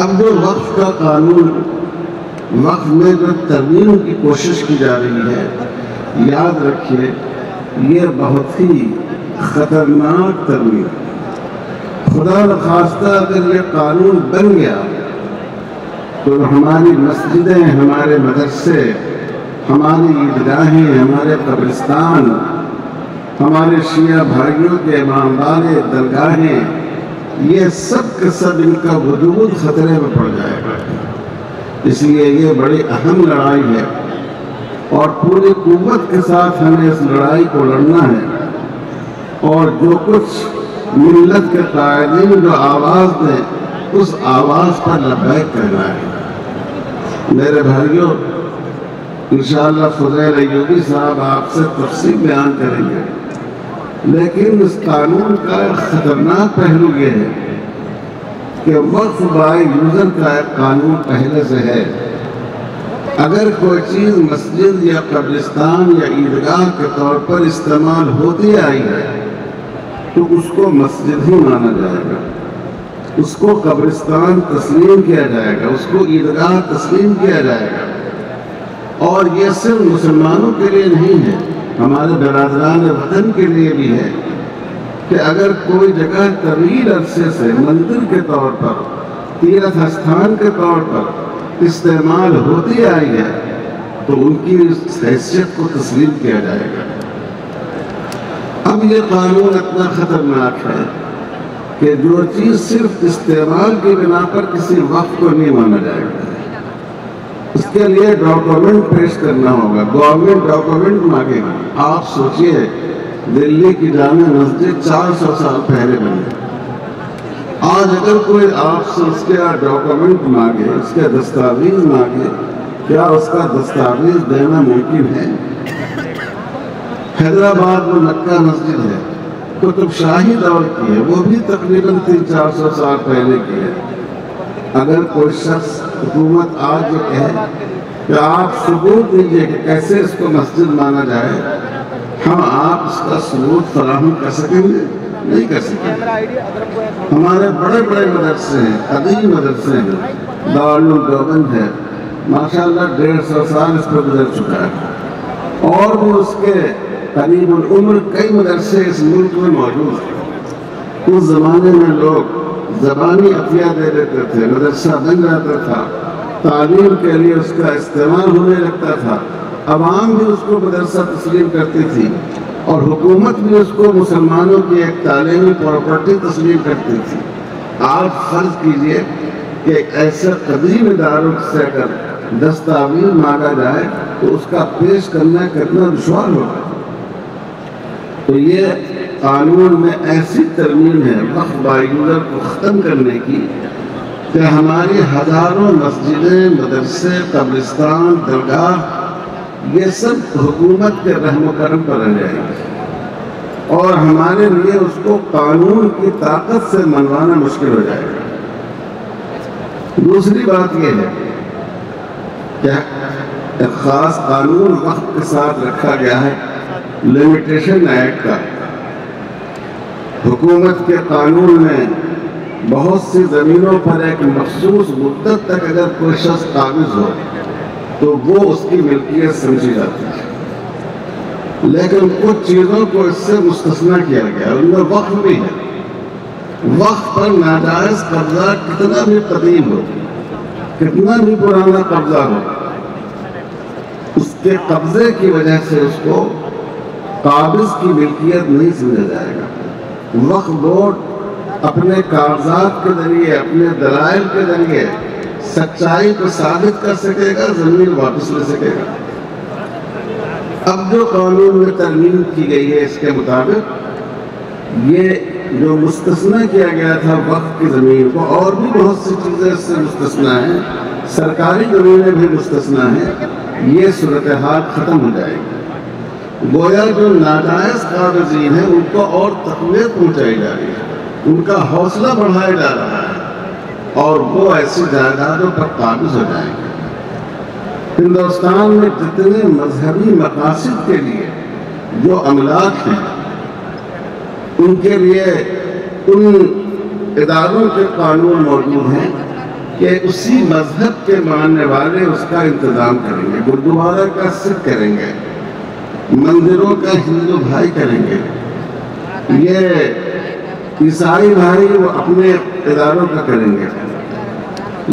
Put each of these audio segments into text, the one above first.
اب جو وقف کا قانون، وقف میں جو ترمیم کی کوشش کی جا رہی ہے، یاد رکھیے یہ بہت ہی خطرناک ترمیم، خدا نخواستہ اگر یہ قانون بن گیا تو ہماری مسجدیں، ہمارے مدرسے، ہماری عیدگاہیں، ہمارے قبرستان، ہمارے شیعہ بھائیوں کے امام والے درگاہیں، یہ سب کے سب ان کا وجود خطرے میں پڑ جائے گا۔ اس لیے یہ بڑی اہم لڑائی ہے اور پوری قوت کے ساتھ ہمیں اس لڑائی کو لڑنا ہے، اور جو کچھ ملت کے قائدین جو آواز دیں اس آواز پر لبیک کہنا ہے۔ میرے بھائیوں، انشاءاللہ فضیل ایوبی صاحب آپ سے تفصیل بیان کریں گے، لیکن اس قانون کا ایک خطرناک پہلو یہ ہے کہ وقف بائی یوزر کا ایک قانون پہلے سے ہے۔ اگر کوئی چیز مسجد یا قبرستان یا عیدگاہ کے طور پر استعمال ہوتی آئی ہے تو اس کو مسجد ہی مانا جائے گا، اس کو قبرستان تسلیم کیا جائے گا، اس کو عیدگاہ تسلیم کیا جائے گا۔ اور یہ صرف مسلمانوں کے لیے نہیں ہے، ہمارے برادران وطن کے لیے بھی ہے کہ اگر کوئی جگہ طویل عرصے سے مندر کے طور پر، تیرتھ استھان کے طور پر استعمال ہوتی آئی ہے تو ان کی حیثیت کو تسلیم کیا جائے گا۔ اب یہ قانون اتنا خطرناک ہے کہ جو چیز صرف استعمال کی بنا پر کسی وقت کو نہیں مانا جائے گا، اس کے لیے ڈاکومنٹ پیش کرنا ہوگا، گورنمنٹ ڈاکومنٹ مانگے گا۔ آپ سوچئے دلی کی جامع مسجد 400 سال پہلے بنی، آج اگر کوئی آپ سے اس کے ڈاکومنٹ مانگے، اس کے دستاویز مانگے، کیا اس کا دستاویز دینا ممکن ہے؟ حیدرآباد میں مکہ مسجد ہے، قطب شاہی دور کی ہے، وہ بھی تقریباً 300-400 سال پہلے کی ہے۔ اگر کوئی شخص، حکومت آج یہ کہے کہ آپ ثبوت دیجئے کہ کیسے اس کو مسجد مانا جائے، ہم آپ اس کا ثبوت فراہم کر سکیں گے؟ نہیں کر سکیں گے۔ ہمارے بڑے بڑے مدرسے ہیں، قدیم مدرسے ہیں، دارالعلوم ہے، ماشاءاللہ 150 سال اس پر گزر چکا ہے، اور بھی اس کے قریب العمر کئی مدرسے اس ملک میں موجود ہیں۔ اس زمانے میں لوگ زبانی عطیہ دے دیتے تھے، مدرسہ بن جاتا تھا، تعلیم کے لیے اس کا استعمال ہونے لگتا تھا، عوام بھی اس کو مدرسہ تسلیم کرتی تھی اور حکومت بھی اس کو مسلمانوں کی ایک تعلیمی پراپرٹی تسلیم کرتی تھی۔ آج فرض کیجئے کہ ایک ایسے قدیم اداروں سے اگر دستاویز مانگا جائے تو اس کا پیش کرنا دشوار ہوگا۔ تو یہ قانون میں ایسی ترمیم ہے وقف بائی یوزر کو ختم کرنے کی کہ ہماری ہزاروں مسجدیں، مدرسے، قبرستان، درگاہ، یہ سب حکومت کے رحم و کرم پر رہ جائیں گے اور ہمارے لیے اس کو قانون کی طاقت سے منوانا مشکل ہو جائے گا۔ دوسری بات یہ ہے کہ ایک خاص قانون وقت کے ساتھ رکھا گیا ہے، لمیٹیشن ایکٹ کا۔ حکومت کے قانون میں بہت سی زمینوں پر ایک مخصوص مدت تک اگر کوئی شخص قابض ہو تو وہ اس کی ملکیت سمجھی جاتی ہے، لیکن کچھ چیزوں کو اس سے مستثنیٰ کیا گیا، ان میں وقف بھی ہے۔ وقف پر ناجائز قبضہ کتنا بھی قدیم ہو، کتنا بھی پرانا قبضہ ہو، اس کے قبضے کی وجہ سے اس کو قابض کی ملکیت نہیں سمجھا جائے گا۔ وقف بورڈ اپنے کاغذات کے ذریعے، اپنے دلائل کے ذریعے سچائی کو ثابت کر سکے گا، زمین واپس لے سکے گا۔ اب جو قانون میں ترمیم کی گئی ہے اس کے مطابق یہ جو مستثنیٰ کیا گیا تھا وقف کی زمین کو، اور بھی بہت سی چیزیں اس سے مستثنیٰ ہیں، سرکاری زمینیں بھی مستثنیٰ ہیں، یہ صورتحال ختم ہو جائے گی۔ گویا جو ناجائز قابضین ہیں ان کو اور تقویت پہنچائی جا رہی ہے، ان کا حوصلہ بڑھایا جا رہا ہے اور وہ ایسی جائیدادوں پر قابض ہو جائیں گے۔ ہندوستان میں جتنے مذہبی مقاصد کے لیے جو املاک ہیں ان کے لیے ان اداروں کے قانون موجود ہیں کہ اسی مذہب کے ماننے والے اس کا انتظام کریں گے، گردوارہ کا سکھ کریں گے، مندروں کا ہندو بھائی کریں گے، یہ عیسائی بھائی وہ اپنے اداروں کا کریں گے۔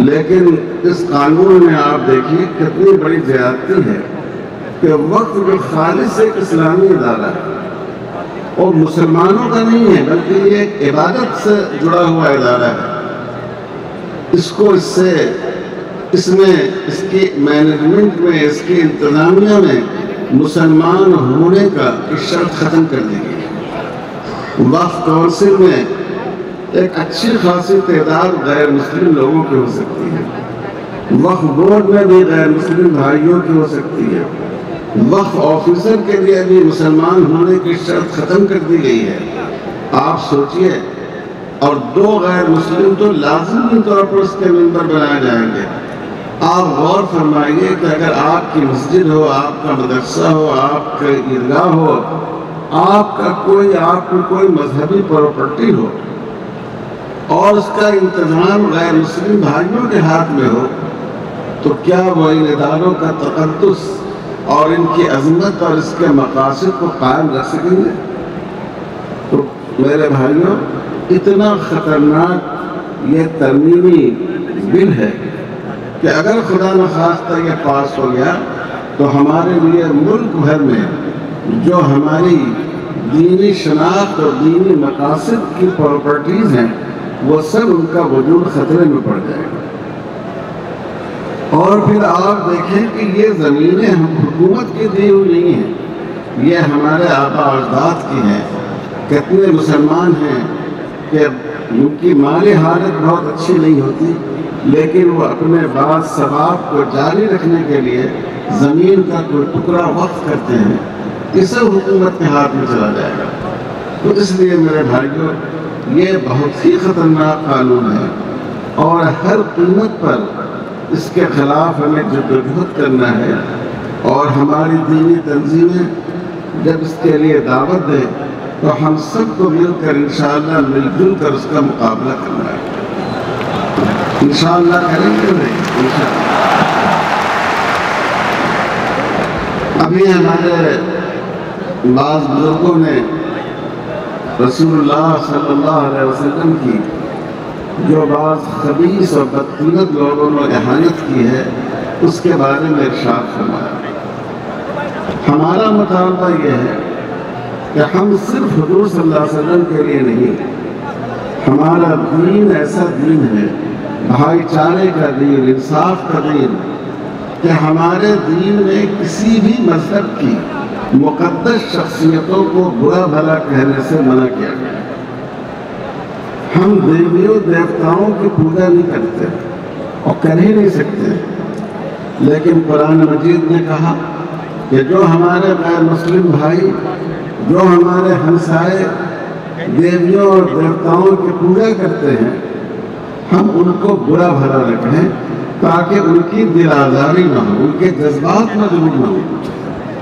لیکن اس قانون میں آپ دیکھیے کتنی بڑی زیادتی ہے کہ وقت جو خالص ایک اسلامی ادارہ ہے اور مسلمانوں کا نہیں ہے بلکہ یہ ایک عبادت سے جڑا ہوا ادارہ ہے، اس کو اس میں اس کی مینجمنٹ میں، اس کی انتظامیہ میں مسلمان ہونے کا شرط ختم کر دی گئی۔ وقف کونسل میں ایک اچھی خاصی تعداد غیر مسلم لوگوں کی ہو سکتی ہے، وقف بورڈ میں بھی غیر مسلم بھائیوں کی ہو سکتی ہے، وقف آفیسر کے لیے بھی مسلمان ہونے کی شرط ختم کر دی گئی ہے۔ آپ سوچئے، اور 2 غیر مسلم تو لازمی طور پر اس کے ممبر بنائے جائیں گے۔ آپ غور فرمائیے کہ اگر آپ کی مسجد ہو، آپ کا مدرسہ ہو، آپ کا عیدگاہ ہو، آپ کی کوئی مذہبی پراپرٹی ہو اور اس کا انتظام غیر مسلم بھائیوں کے ہاتھ میں ہو، تو کیا وہ ان اداروں کا تقدس اور ان کی عظمت اور اس کے مقاصد کو قائم رکھ سکیں گے؟ تو میرے بھائیوں، اتنا خطرناک یہ ترمیمی بل ہے کہ اگر خدا نخواستہ یہ پاس ہو گیا تو ہمارے لیے ملک بھر میں جو ہماری دینی شناخت اور دینی مقاصد کی پراپرٹیز ہیں وہ سب ان کا وجود خطرے میں پڑ جائے گا۔ اور پھر آپ دیکھیں کہ یہ زمینیں ہم حکومت کی دی ہوئی نہیں ہیں، یہ ہمارے آبا اجداد کی ہیں۔ کتنے مسلمان ہیں کہ ان کی مالی حالت بہت اچھی نہیں ہوتی، لیکن وہ اپنے بعض ثواب کو جاری رکھنے کے لیے زمین کا کوئی ٹکڑا وقف کرتے ہیں، یہ سب حکومت کے ہاتھ میں چلا جائے گا۔ تو اس لیے میرے بھائیوں، یہ بہت ہی خطرناک قانون ہے اور ہر قیمت پر اس کے خلاف ہمیں جدوجہد کرنا ہے، اور ہماری دینی تنظیمیں جب اس کے لیے دعوت دیں تو ہم سب کو مل کر انشاءاللہ مل جل کر اس کا مقابلہ کرنا ہے۔ انشاءاللہ کریں گے نہیں انشاءاللہ۔ ابھی ہمارے بعض بزرگوں نے رسول اللہ صلی اللہ علیہ وسلم کی جو بعض خبیث اور بدقیمت لوگوں نے اہانت کی ہے اس کے بارے میں ارشاد فرمایا۔ ہمارا مطالبہ یہ ہے کہ ہم صرف حضور صلی اللہ علیہ وسلم کے لیے نہیں، ہمارا دین ایسا دین ہے، بھائی چارے کا دین، انصاف کا دین، کہ ہمارے دین میں کسی بھی مذہب کی مقدس شخصیتوں کو برا بھلا کہنے سے منع کیا گیا۔ ہم دیویوں دیوتاؤں کی پوجا نہیں کرتے اور کر ہی نہیں سکتے، لیکن قرآن مجید نے کہا کہ جو ہمارے غیر مسلم بھائی، جو ہمارے ہمسائے دیویوں اور دیوتاؤں کی پوجا کرتے ہیں، ہم ان کو برا بھلا رکھیں تاکہ ان کی دل آزاری نہ ہو، ان کے جذبات مجروح نہ ہو۔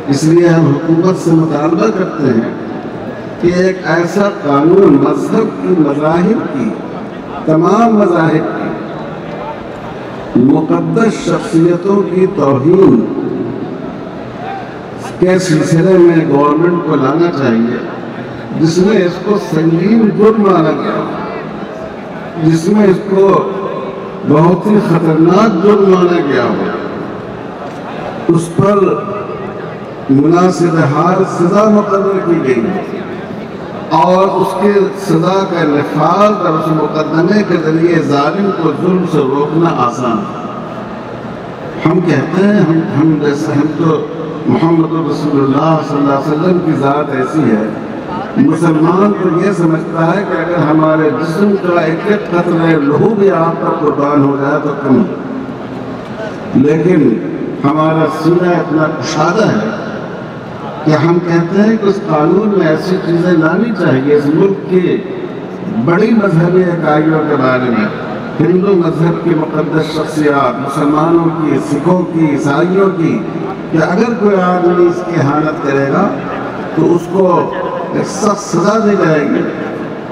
اس لیے ہم حکومت سے مطالبہ کرتے ہیں کہ ایک ایسا قانون مذہب کی، مذاہب کی، تمام مذاہب کی مقدس شخصیتوں کی توہین کے سلسلے میں گورنمنٹ کو لانا چاہیے، جس میں اس کو سنگین جرم مانا گیا ہو، جس میں اس کو بہت ہی خطرناک جرم مانا گیا ہو، اس پر مناسب حال سزا مقرر کی گئی ہے، اور اس کے سزا کا نفاذ اور اس مقدمے کے ذریعے ظالم کو ظلم سے روکنا آسان ہے۔ ہم کہتے ہیں ہم تو محمد رسول اللہ صلی اللہ علیہ وسلم کی ذات ایسی ہے، مسلمان تو یہ سمجھتا ہے کہ اگر ہمارے جسم کا ایک ایک قطرہ لہو بھی آپ پر قربان ہو جائے تو کم، لیکن ہمارا سینہ اتنا کشادہ ہے کہ ہم کہتے ہیں کہ اس قانون میں ایسی چیزیں لانی چاہیے اس ملک کی بڑی مذہبی اکائیوں کے بارے میں، ہندو مذہب کی مقدس شخصیات، مسلمانوں کی، سکھوں کی، عیسائیوں کی، کہ اگر کوئی آدمی اس کی اہانت کرے گا تو اس کو ایک سخت سزا دی جائے گی،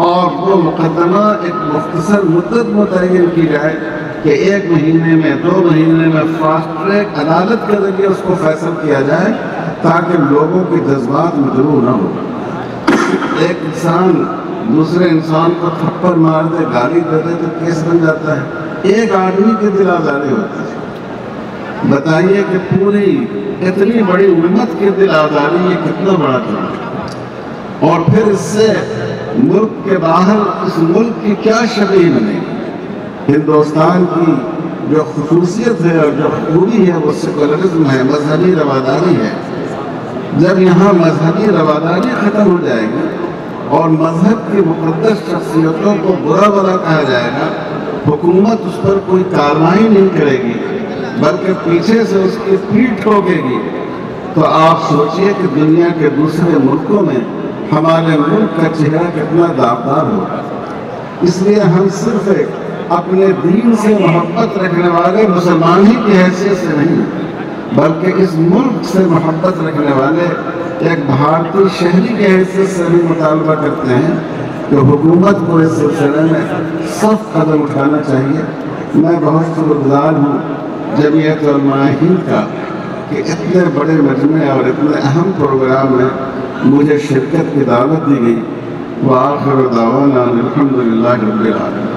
اور وہ مقدمہ ایک مختصر مدت متعین کی جائے کہ 1 مہینے میں 2 مہینے میں فاسٹ ٹریک عدالت کے ذریعے اس کو فیصل کیا جائے تاکہ لوگوں کے جذبات مجروح نہ ہو۔ ایک انسان دوسرے انسان کو تھپڑ مار دے، گالی دے دے تو کیس بن جاتا ہے، ایک آدمی کے دل آزاری ہوتا ہے۔ بتائیے کہ پوری اتنی بڑی امت کے دل آزاری یہ کتنا بڑا جرم ہے، اور پھر اس سے ملک کے باہر اس ملک کی کیا شبیہ بنے گی۔ ہندوستان کی جو خصوصیت ہے اور جو خوبی ہے وہ سیکولرزم ہے، مذہبی رواداری ہے۔ جب یہاں مذہبی رواداری ختم ہو جائے گی اور مذہب کی مقدس شخصیتوں کو برا بھلا کہا جائے گا، حکومت اس پر کوئی کارروائی نہیں کرے گی بلکہ پیچھے سے اس کی پیٹھ ٹھوکے گی، تو آپ سوچئے کہ دنیا کے دوسرے ملکوں میں ہمارے ملک کا چہرہ کتنا داغدار ہوگا۔ اس لیے ہم صرف اپنے دین سے محبت رکھنے والے مسلمان ہی کی حیثیت سے نہیں بلکہ اس ملک سے محبت رکھنے والے ایک بھارتی شہری کی حیثیت سے بھی مطالبہ کرتے ہیں کہ حکومت کو اس سلسلے میں سخت قدم اٹھانا چاہیے۔ میں بہت شکرگزار ہوں جمعیت علماء ہند کا کہ اتنے بڑے مجمع اور اتنے اہم پروگرام میں مجھے شرکت کی دعوت دی گئی۔ وآخر دعوانا الحمدللہ رب العالمین۔